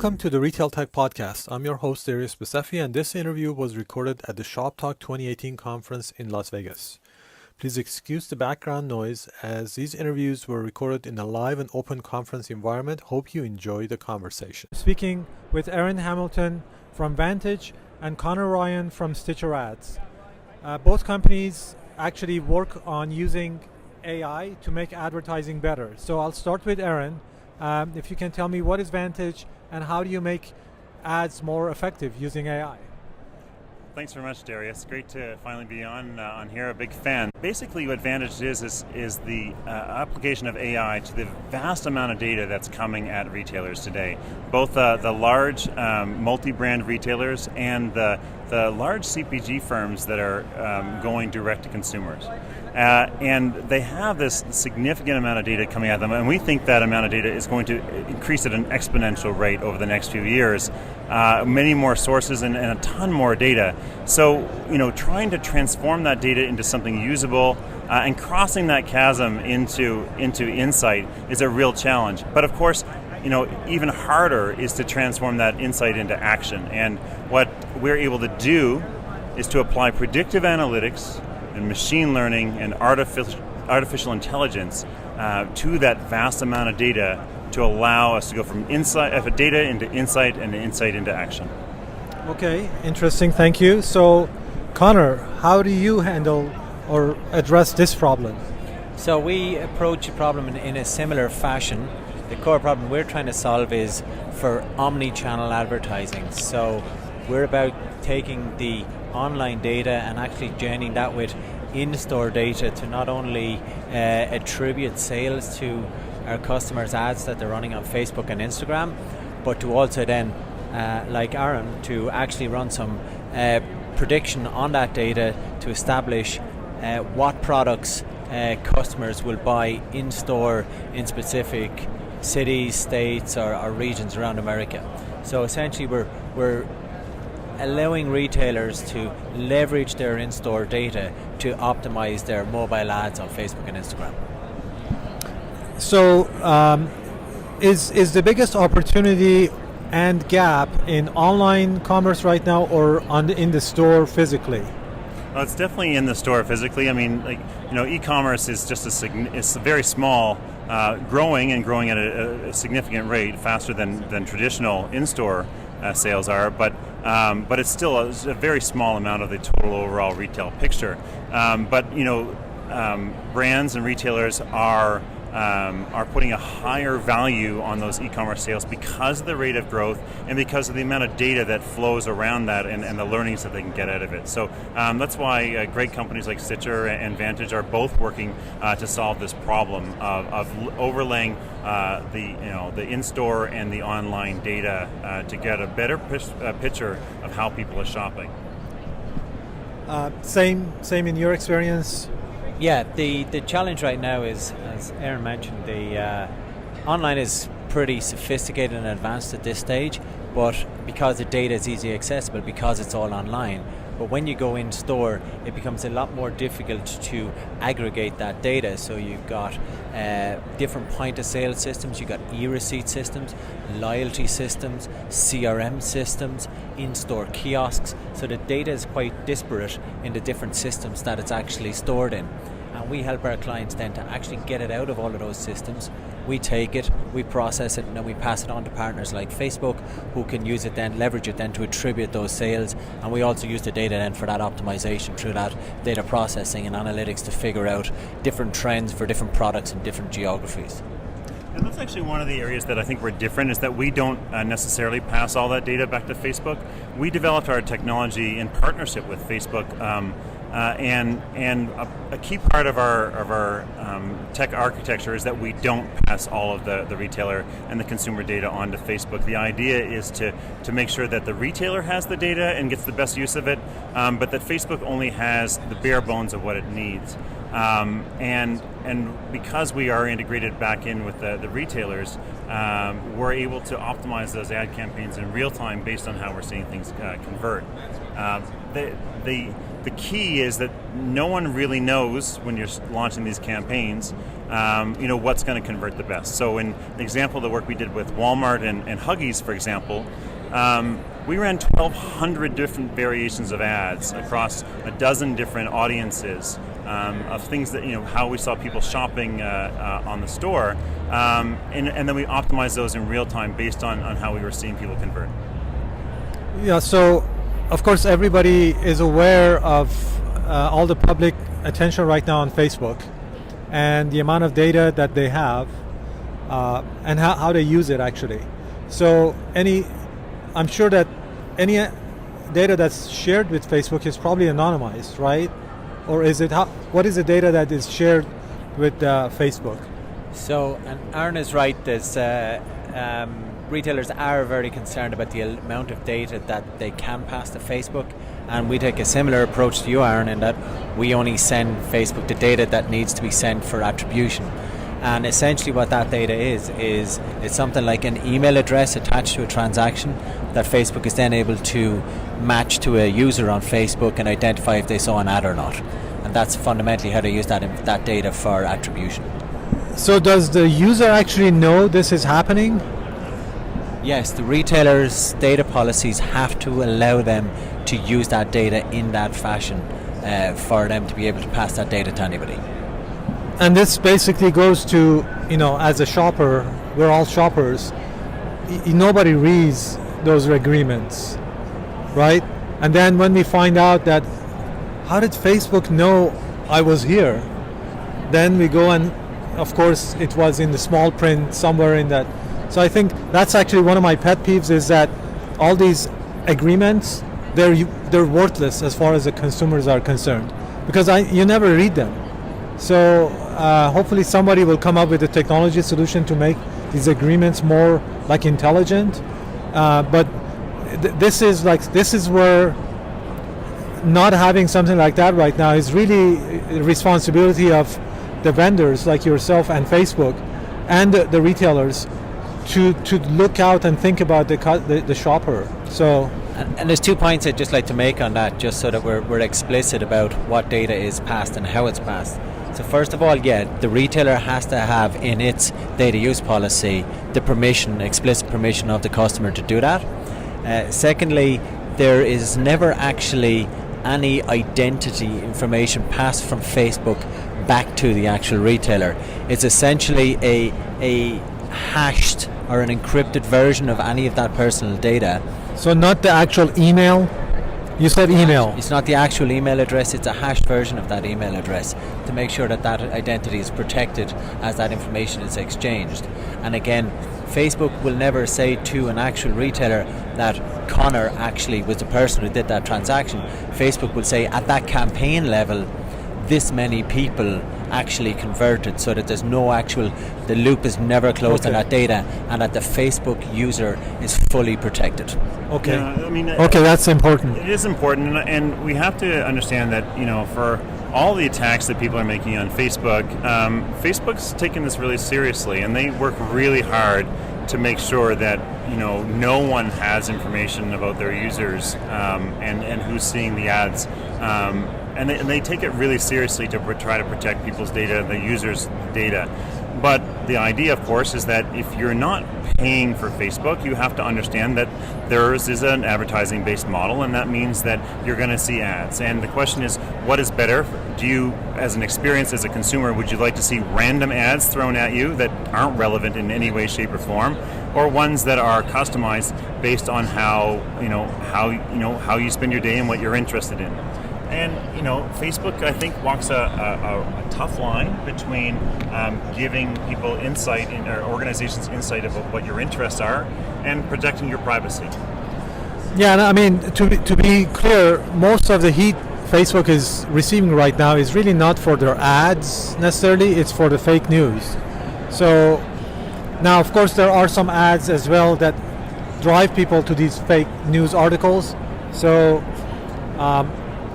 Welcome to the Retail Tech Podcast. I'm your host, Darius Bisefi, and this interview was recorded at the Shop Talk 2018 conference in Las Vegas. Please excuse the background noise as these interviews were recorded in a live and open conference environment. Hope you enjoy the conversation. Speaking with Aaron Hamilton from Vantage and Connor Ryan from StitcherAds. Both companies actually work on using AI to make advertising better. So I'll start with Aaron. If you can tell me what is Vantage and how do you make ads more effective using AI? Thanks very much, Darius. Great to finally be on here. A big fan. Basically, what Vantage is the application of AI to the vast amount of data that's coming at retailers today. Both the large multi-brand retailers and the large CPG firms that are going direct to consumers. And they have this significant amount of data coming at them, and we think that amount of data is going to increase at an exponential rate over the next few years. Many more sources and a ton more data. So, trying to transform that data into something usable and crossing that chasm into insight is a real challenge. But of course, even harder is to transform that insight into action. And what we're able to do is to apply predictive analytics and machine learning and artificial intelligence to that vast amount of data to allow us to go from data into insight and insight into action. Okay, interesting, thank you. So, Connor, how do you handle or address this problem? So we approach the problem in a similar fashion. The core problem we're trying to solve is for omni-channel advertising. So we're about taking the online data and actually joining that with in-store data to not only attribute sales to our customers' ads that they're running on Facebook and Instagram, but to also then, like Aaron, to actually run some prediction on that data to establish what products customers will buy in-store in specific cities, states, or regions around America. So essentially we're allowing retailers to leverage their in-store data to optimize their mobile ads on Facebook and Instagram. So is the biggest opportunity and gap in online commerce right now or in the store physically? Well, it's definitely in the store physically. I mean, e-commerce is just it's very small, growing at a significant rate, faster than traditional in-store sales are, but it's still a very small amount of the total overall retail picture. But brands and retailers are putting a higher value on those e-commerce sales because of the rate of growth and because of the amount of data that flows around that and the learnings that they can get out of it. So that's why great companies like Stitcher and Vantage are both working to solve this problem of overlaying the in-store and the online data to get a better picture of how people are shopping. Same in your experience? Yeah, the challenge right now is, as Aaron mentioned, the online is pretty sophisticated and advanced at this stage, but because the data is easily accessible, because it's all online. But when you go in store, it becomes a lot more difficult to aggregate that data. So you've got different point of sale systems, you've got e-receipt systems, loyalty systems, CRM systems, in-store kiosks. So the data is quite disparate in the different systems that it's actually stored in. And we help our clients then to actually get it out of all of those systems. We take it, we process it, and then we pass it on to partners like Facebook, who can use it then, leverage it then to attribute those sales. And we also use the data then for that optimization through that data processing and analytics to figure out different trends for different products in different geographies. And that's actually one of the areas that I think we're different, is that we don't necessarily pass all that data back to Facebook. We developed our technology in partnership with Facebook, and a key part of our tech architecture is that we don't pass all of the retailer and the consumer data onto Facebook. The idea is to make sure that the retailer has the data and gets the best use of it, but that Facebook only has the bare bones of what it needs. And because we are integrated back in with the retailers, we're able to optimize those ad campaigns in real time based on how we're seeing things convert. The key is that no one really knows when you're launching these campaigns what's going to convert the best. So in the example of the work we did with Walmart and Huggies, for example, we ran 1,200 different variations of ads across a dozen different audiences of things that, how we saw people shopping on the store, and then we optimized those in real time based on how we were seeing people convert. Yeah, so of course everybody is aware of all the public attention right now on Facebook and the amount of data that they have and how they use it actually. So I'm sure that any data that's shared with Facebook is probably anonymized, right? Or is it what is the data that is shared with Facebook? So, and Aaron is right, there's retailers are very concerned about the amount of data that they can pass to Facebook, and we take a similar approach to you, Aaron, in that we only send Facebook the data that needs to be sent for attribution. And essentially what that data is it's something like an email address attached to a transaction that Facebook is then able to match to a user on Facebook and identify if they saw an ad or not. And that's fundamentally how they use that data for attribution. So does the user actually know this is happening? Yes, the retailers' data policies have to allow them to use that data in that fashion for them to be able to pass that data to anybody. And this basically goes to, as a shopper, we're all shoppers, nobody reads those agreements, right? And then when we find out that, how did Facebook know I was here? Then we go and, of course, it was in the small print somewhere in that. So I think that's actually one of my pet peeves, is that all these agreements, they're worthless as far as the consumers are concerned, because you never read them. So hopefully somebody will come up with a technology solution to make these agreements more like intelligent. But this is where not having something like that right now is really a responsibility of the vendors like yourself and Facebook and the retailers to look out and think about the shopper. So. And there's 2 points I'd just like to make on that, just so that we're explicit about what data is passed and how it's passed. So first of all, the retailer has to have in its data use policy the explicit permission of the customer to do that. Secondly, there is never actually any identity information passed from Facebook back to the actual retailer. It's essentially a hashed or an encrypted version of any of that personal data. So not the actual email? You said email. It's not the actual email address, it's a hashed version of that email address to make sure that identity is protected as that information is exchanged. And again, Facebook will never say to an actual retailer that Connor actually was the person who did that transaction. Facebook will say at that campaign level, this many people actually converted, so that there's no the loop is never closed on that data, and that the Facebook user is fully protected. Okay. Yeah, okay, that's important. It is important, and we have to understand that, for all the attacks that people are making on Facebook, Facebook's taking this really seriously, and they work really hard to make sure that no one has information about their users and who's seeing the ads. And they take it really seriously to try to protect people's data, the users' data. But the idea, of course, is that if you're not paying for Facebook, you have to understand that theirs is an advertising-based model, and that means that you're going to see ads. And the question is, what is better? Do you, as an experience as a consumer, would you like to see random ads thrown at you that aren't relevant in any way, shape, or form, or ones that are customized based on how you spend your day and what you're interested in? And Facebook, I think, walks a tough line between giving people insight or organizations insight about what your interests are and protecting your privacy. Yeah, and I mean, to be clear, most of the heat Facebook is receiving right now is really not for their ads necessarily, it's for the fake news. So now, of course, there are some ads as well that drive people to these fake news articles. So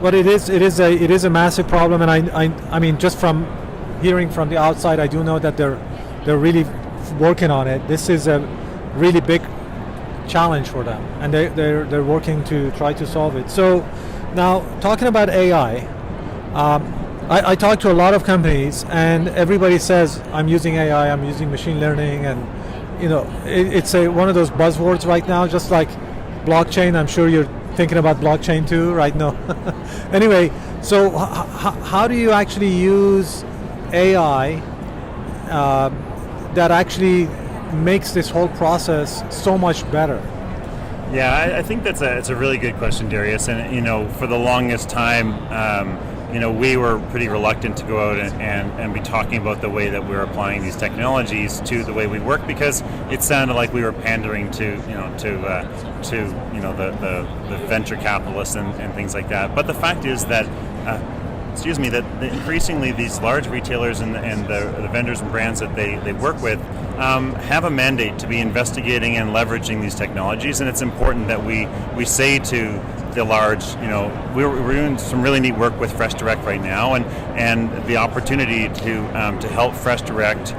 but it is a massive problem, and I mean, just from hearing from the outside, I do know that they're really working on it. This is a really big challenge for them, and they're working to try to solve it. So now, talking about AI, I talk to a lot of companies, and everybody says, I'm using AI, I'm using machine learning, and it's one of those buzzwords right now, just like blockchain. I'm sure you're thinking about blockchain too right now. Anyway, so how do you actually use AI that actually makes this whole process so much better? Yeah, I think it's a really good question, Darius. And for the longest time, we were pretty reluctant to go out and be talking about the way that we're applying these technologies to the way we work, because it sounded like we were pandering to the venture capitalists and things like that. But the fact is that that increasingly these large retailers and the vendors and brands that they work with have a mandate to be investigating and leveraging these technologies, and it's important that we say to the large, we're doing some really neat work with Fresh Direct right now, and the opportunity to help Fresh Direct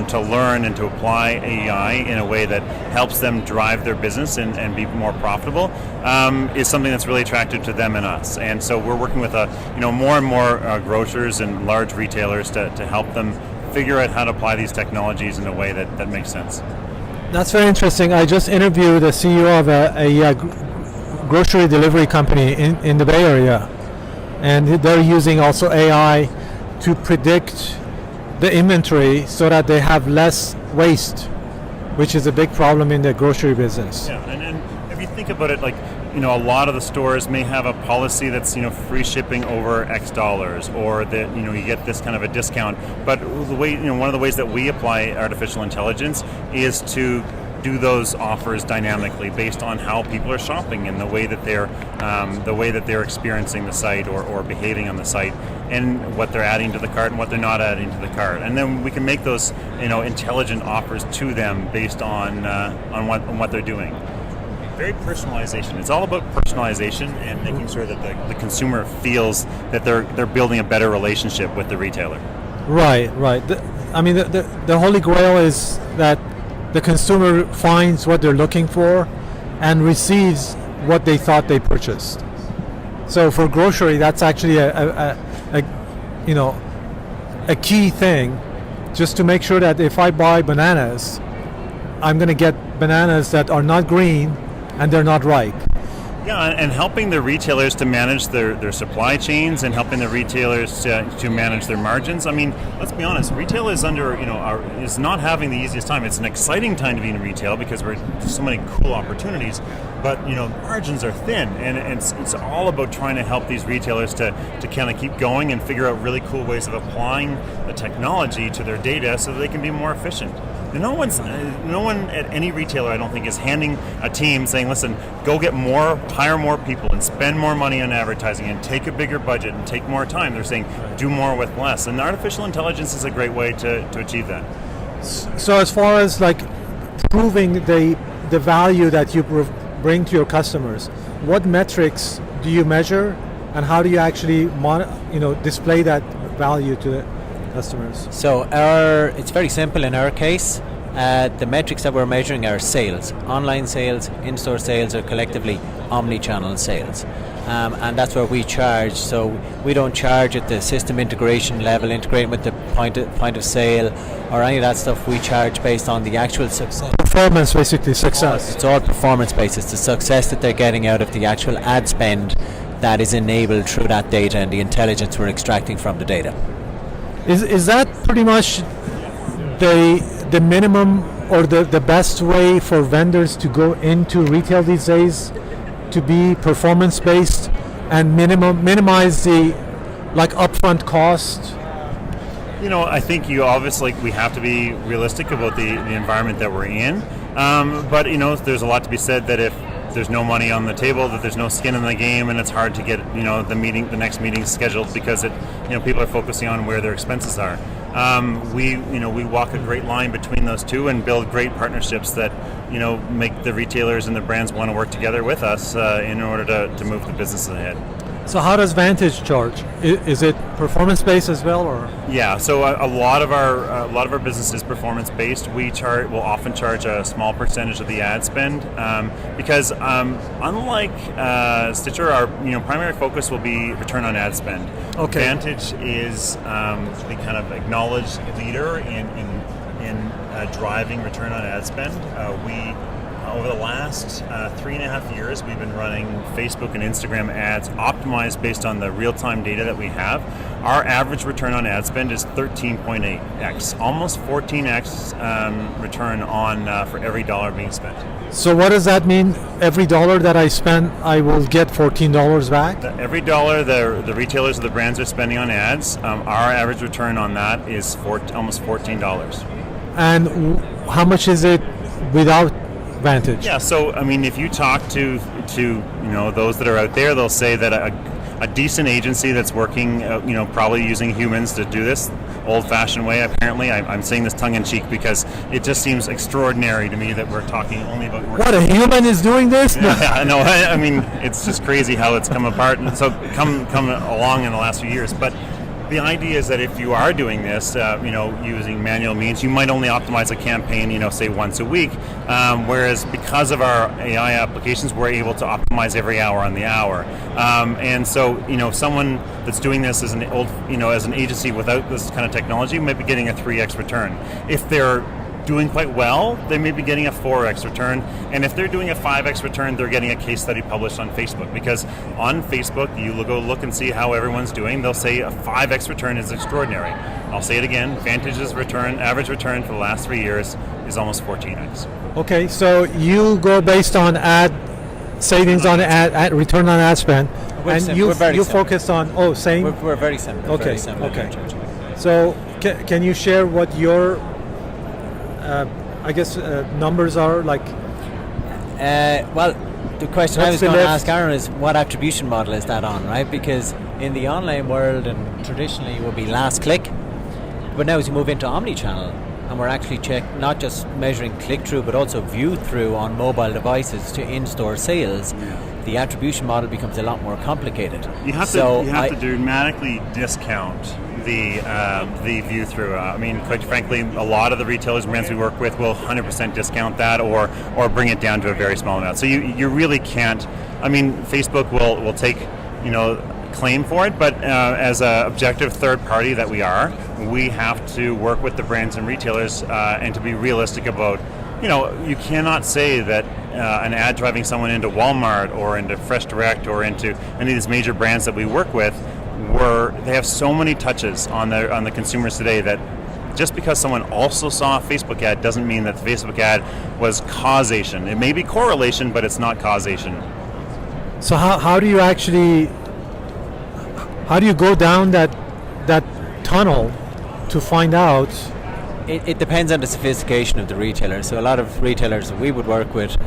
to learn and to apply AI in a way that helps them drive their business and be more profitable is something that's really attractive to them and us. And so we're working with more and more grocers and large retailers to help them figure out how to apply these technologies in a way that makes sense. That's very interesting. I just interviewed the CEO of a grocery delivery company in the Bay Area, and they're using also AI to predict the inventory so that they have less waste, which is a big problem in the grocery business. Yeah, and if you think about it, like, a lot of the stores may have a policy that's free shipping over X dollars, or that you get this kind of a discount. But the way one of the ways that we apply artificial intelligence is to do those offers dynamically based on how people are shopping and the way that they're experiencing the site or behaving on the site, and what they're adding to the cart and what they're not adding to the cart. And then we can make those intelligent offers to them based on what they're doing. Very personalization. It's all about personalization and making sure that the consumer feels that they're building a better relationship with the retailer. Right. The holy grail is that the consumer finds what they're looking for and receives what they thought they purchased. So for grocery, that's actually a key thing, just to make sure that if I buy bananas, I'm going to get bananas that are not green and they're not ripe. Yeah, and helping the retailers to manage their supply chains, and helping the retailers to manage their margins. I mean, let's be honest, retail is is not having the easiest time. It's an exciting time to be in retail because there's so many cool opportunities, but margins are thin, and it's all about trying to help these retailers to kind of keep going and figure out really cool ways of applying the technology to their data so that they can be more efficient. And no one at any retailer, I don't think, is handing a team saying, listen, go hire more people and spend more money on advertising and take a bigger budget and take more time. They're saying do more with less. And artificial intelligence is a great way to achieve that. So as far as like proving the value that you bring to your customers, what metrics do you measure, and how do you actually display that value to the customers? So it's very simple in our case. The metrics that we're measuring are sales, online sales, in-store sales, or collectively omni-channel sales. And that's where we charge. So we don't charge at the system integration level, integrating with the point of sale or any of that stuff. We charge based on the actual success. Performance, basically, success. It's all performance based. It's the success that they're getting out of the actual ad spend that is enabled through that data and the intelligence we're extracting from the data. Is that pretty much the minimum or the best way for vendors to go into retail these days, to be performance based and minimize the upfront cost? I think we have to be realistic about the environment that we're in. But there's a lot to be said that if there's no money on the table, that there's no skin in the game, and it's hard to get the next meeting scheduled because people are focusing on where their expenses are. We walk a great line between those two and build great partnerships that make the retailers and the brands want to work together with us in order to move the business ahead. So how does Vantage charge? Is it performance-based as well, or? Yeah, so a lot of our business is performance based. We'll often charge a small percentage of the ad spend because unlike Stitcher, our primary focus will be return on ad spend. Okay. Vantage is the kind of acknowledged leader in driving return on ad spend. Over the last 3.5 years, we've been running Facebook and Instagram ads optimized based on the real-time data that we have. Our average return on ad spend is 13.8x, almost 14x return on for every dollar being spent. So what does that mean? Every dollar that I spend, I will get $14 back? Every dollar the retailers or the brands are spending on ads, our average return on that is almost $14. And how much is it without Vantage? Yeah, so I mean, if you talk to those that are out there, they'll say that a decent agency that's working, probably using humans to do this old-fashioned way. Apparently, I'm saying this tongue-in-cheek because it just seems extraordinary to me that we're talking only about. What, a human is doing this? Yeah, no, I mean, it's just crazy how it's come apart and so come along in the last few years, but. The idea is that if you are doing this, using manual means, you might only optimize a campaign, say once a week. Whereas because of our AI applications, we're able to optimize every hour on the hour. And so, someone that's doing this as an agency without this kind of technology might be getting a 3x return. If they're doing quite well, they may be getting a 4x return, and if they're doing a 5x return, they're getting a case study published on Facebook, because on Facebook you go look and see how everyone's doing. They'll say a 5x return is extraordinary. I'll say it again, Vantage's average return for the last 3 years is almost 14x. Okay, so you go based on ad savings on ad return on ad spend, and you focus on same. We're very similar. Okay, very similar. Okay. So can you share what your numbers are like? Well, the question I was going to ask Aaron is, what attribution model is that on, right? Because in the online world, and traditionally it would be last click, but now as you move into omni-channel, and we're actually not just measuring click-through, but also view-through on mobile devices to in-store sales, the attribution model becomes a lot more complicated. You have to dramatically discount the view through. I mean, quite frankly, a lot of the retailers and brands we work with will 100% discount that or bring it down to a very small amount. So you really can't. I mean, Facebook will take claim for it, but as an objective third party that we are, we have to work with the brands and retailers and to be realistic about. You cannot say that an ad driving someone into Walmart or into Fresh Direct or into any of these major brands that we work with, they have so many touches on the consumers today that just because someone also saw a Facebook ad doesn't mean that the Facebook ad was causation. It may be correlation, but it's not causation. So how do you go down that tunnel to find out? It depends on the sophistication of the retailer. So a lot of retailers that we would work with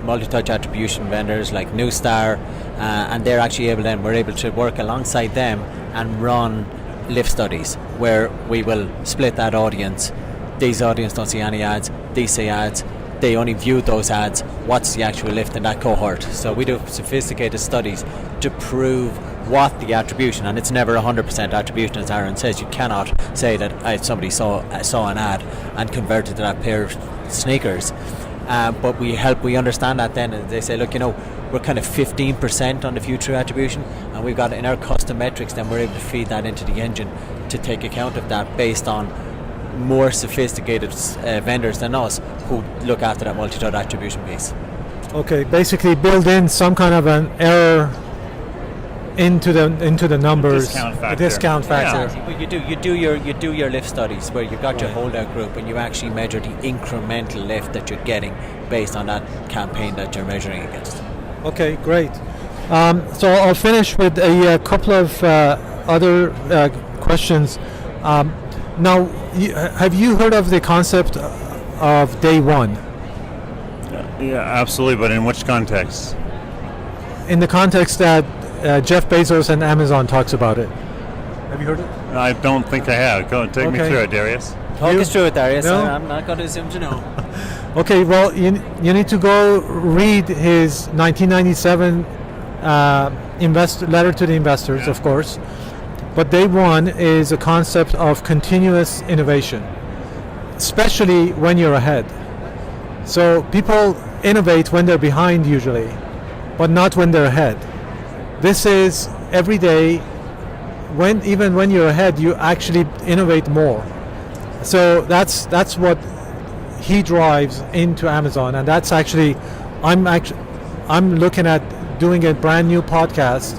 multi-touch attribution vendors like New Star, and they're actually we're able to work alongside them and run lift studies where we will split that audience. These audience don't see any ads, these see ads, they only view those ads, what's the actual lift in that cohort? So we do sophisticated studies to prove what the attribution, and it's never 100% attribution, as Aaron says. You cannot say that somebody saw an ad and converted to that pair of sneakers. But we understand that then, and they say, look, we're kind of 15% on the future attribution, and we've got in our custom metrics, then we're able to feed that into the engine to take account of that based on more sophisticated vendors than us who look after that multi-touch attribution piece. Okay, basically build in some kind of an error into the numbers, discount factor. Yeah. You do your lift studies where you've got your holdout group, and you actually measure the incremental lift that you're getting based on that campaign that you're measuring against. Okay, great. So I'll finish with a couple of other questions. Now, have you heard of the concept of day one? Yeah, absolutely. But in which context? In the context that Jeff Bezos and Amazon talks about it. Have you heard it? I don't think I have. Go and take me through it, Darius. Talk us through it, Darius. No? I'm not going to assume to know. Okay, well, you need to go read his 1997 letter to the investors, of course. But day one is a concept of continuous innovation, especially when you're ahead. So people innovate when they're behind usually, but not when they're ahead. This is every day. Even when you're ahead, you actually innovate more. So that's what he drives into Amazon, and that's actually I'm looking at doing a brand new podcast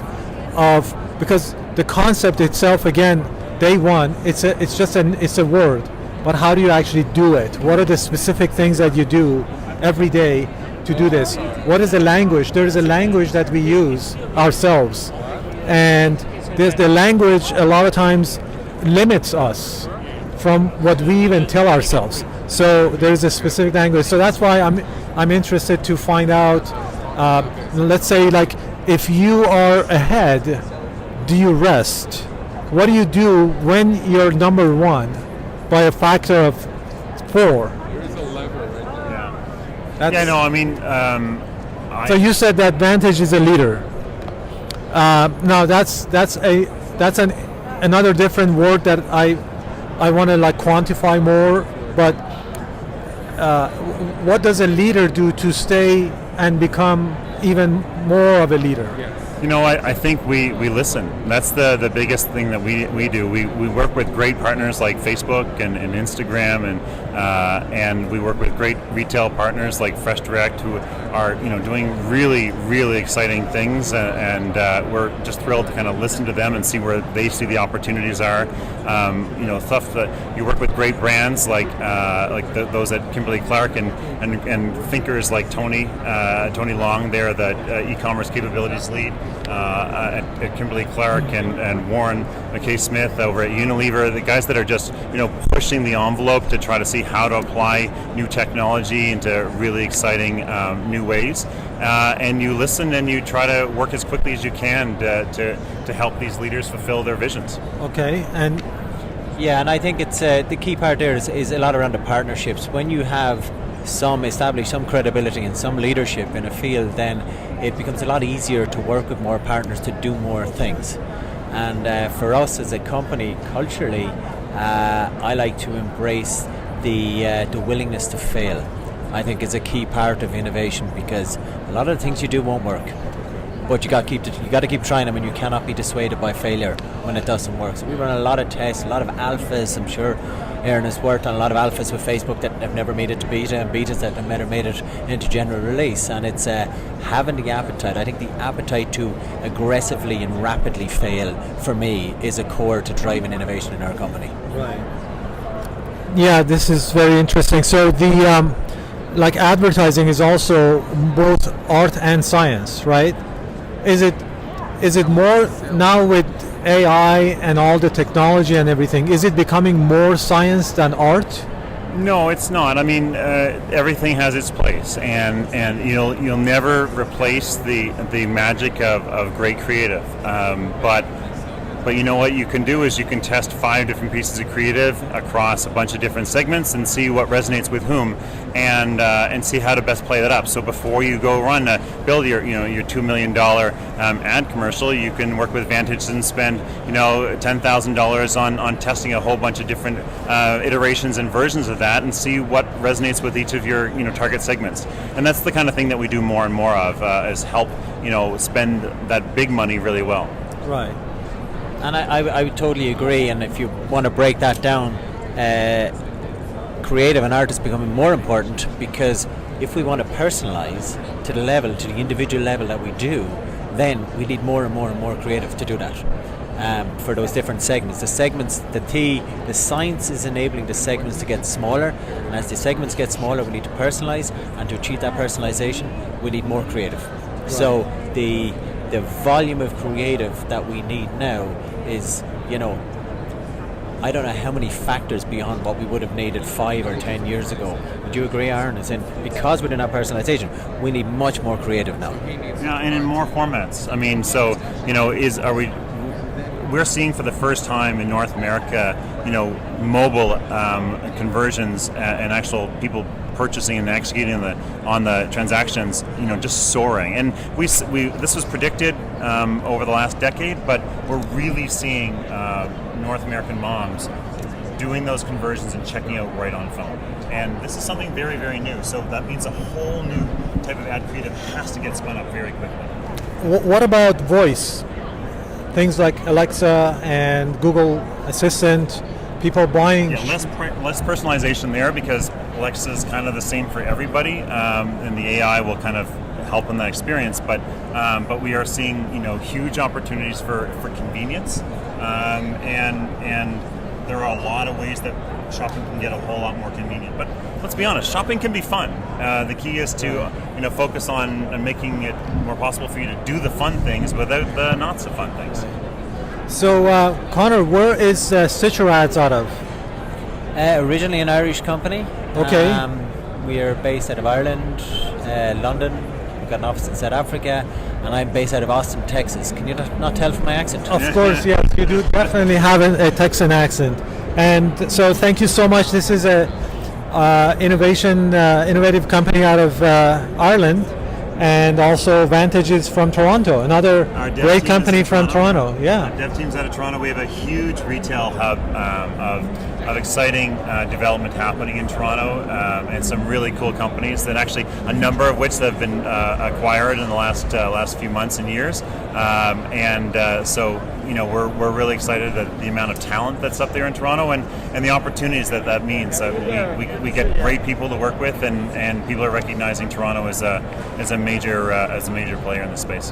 because the concept itself, again, day one, it's a word, but how do you actually do it? What are the specific things that you do every day to do this? What is the language? There is a language that we use ourselves, and there's the language a lot of times limits us from what we even tell ourselves. So there's a specific language. So that's why I'm interested to find out. Let's say, like, if you are ahead, do you rest? What do you do when you're number one by a factor of 4? There is a lever right Yeah. there. Yeah, no, I mean, So you said that Vantage is a leader. Now that's another different word that I want to like quantify more. But what does a leader do to stay and become even more of a leader? You know, I think we listen. That's the biggest thing that we do. We work with great partners like Facebook and Instagram, and we work with great retail partners like Fresh Direct, who are doing really, really exciting things, and we're just thrilled to kind of listen to them and see where they see the opportunities are. Stuff that you work with great brands like those at Kimberly Clark and thinkers like Tony Long. They're the e-commerce capabilities lead at Kimberly Clark, and Warren McKay-Smith over at Unilever. The guys that are just pushing the envelope to try to see how to apply new technology into really exciting new ways. And you listen and you try to work as quickly as you can to help these leaders fulfill their visions. Okay, and I think it's the key part there is a lot around the partnerships. When you have some credibility and some leadership in a field, then it becomes a lot easier to work with more partners to do more things. And for us as a company, culturally, I like to embrace the willingness to fail. I think is a key part of innovation, because a lot of the things you do won't work, but you got to keep trying them, and you cannot be dissuaded by failure when it doesn't work. So we run a lot of tests, a lot of alphas. I'm sure Aaron has worked on a lot of alphas with Facebook that have never made it to beta, and betas that have never made it into general release. And it's having the appetite. I think the appetite to aggressively and rapidly fail, for me, is a core to driving innovation in our company. right. Yeah, this is very interesting. So the like advertising is also both art and science, right? Is it more now with AI and all the technology and everything? Is it becoming more science than art? No, it's not. I mean, everything has its place, and you'll never replace the magic of great creative. But you know what you can do is you can test 5 different pieces of creative across a bunch of different segments and see what resonates with whom, and see how to best play that up. So before you go build your $2 million ad commercial, you can work with Vantage and spend $10,000 on testing a whole bunch of different iterations and versions of that, and see what resonates with each of your target segments. And that's the kind of thing that we do more and more of, is help spend that big money really well. Right. And I would totally agree. And if you want to break that down, creative and art is becoming more important, because if we want to personalize to the individual level that we do, then we need more and more and more creative to do that. For those different segments. The science is enabling the segments to get smaller, and as the segments get smaller, we need to personalize, and to achieve that personalization, we need more creative. Right. So the volume of creative that we need now is, I don't know how many factors beyond what we would have needed 5 or 10 years ago. Would you agree, Aaron? Because we're doing that personalization, we need much more creative now. Yeah, and in more formats. I mean, so we're seeing for the first time in North America, mobile conversions and actual people purchasing and executing on the transactions, just soaring. And this was predicted over the last decade, but we're really seeing North American moms doing those conversions and checking out right on phone. And this is something very, very new. So that means a whole new type of ad creative has to get spun up very quickly. What about voice? Things like Alexa and Google Assistant, people buying... Yeah, less personalization there, because Alexa is kind of the same for everybody, and the AI will kind of help in that experience. But we are seeing huge opportunities for convenience, and there are a lot of ways that shopping can get a whole lot more convenient. But let's be honest, shopping can be fun. The key is to focus on making it more possible for you to do the fun things without the not so fun things. So Connor, where is StitcherAds out of? Originally an Irish company. Okay. We are based out of Ireland, London. We've got an office in South Africa, and I'm based out of Austin, Texas. Can you not tell from my accent? Of course, yes, you do definitely have a Texan accent. And so thank you so much. This is a innovative company out of Ireland, and also Vantage is from Toronto, another great company from Toronto. Yeah. Our dev team's out of Toronto. We have a huge retail hub of exciting development happening in Toronto, and some really cool companies that actually, a number of which have been acquired in the last few months and years. So we're really excited at the amount of talent that's up there in Toronto, and the opportunities that means. We get great people to work with, and people are recognizing Toronto as a major player in the space.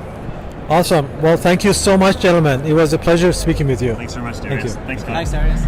Awesome. Well, thank you so much, gentlemen. It was a pleasure speaking with you. Thanks very much, Darius. Thank you. Thanks, Darius.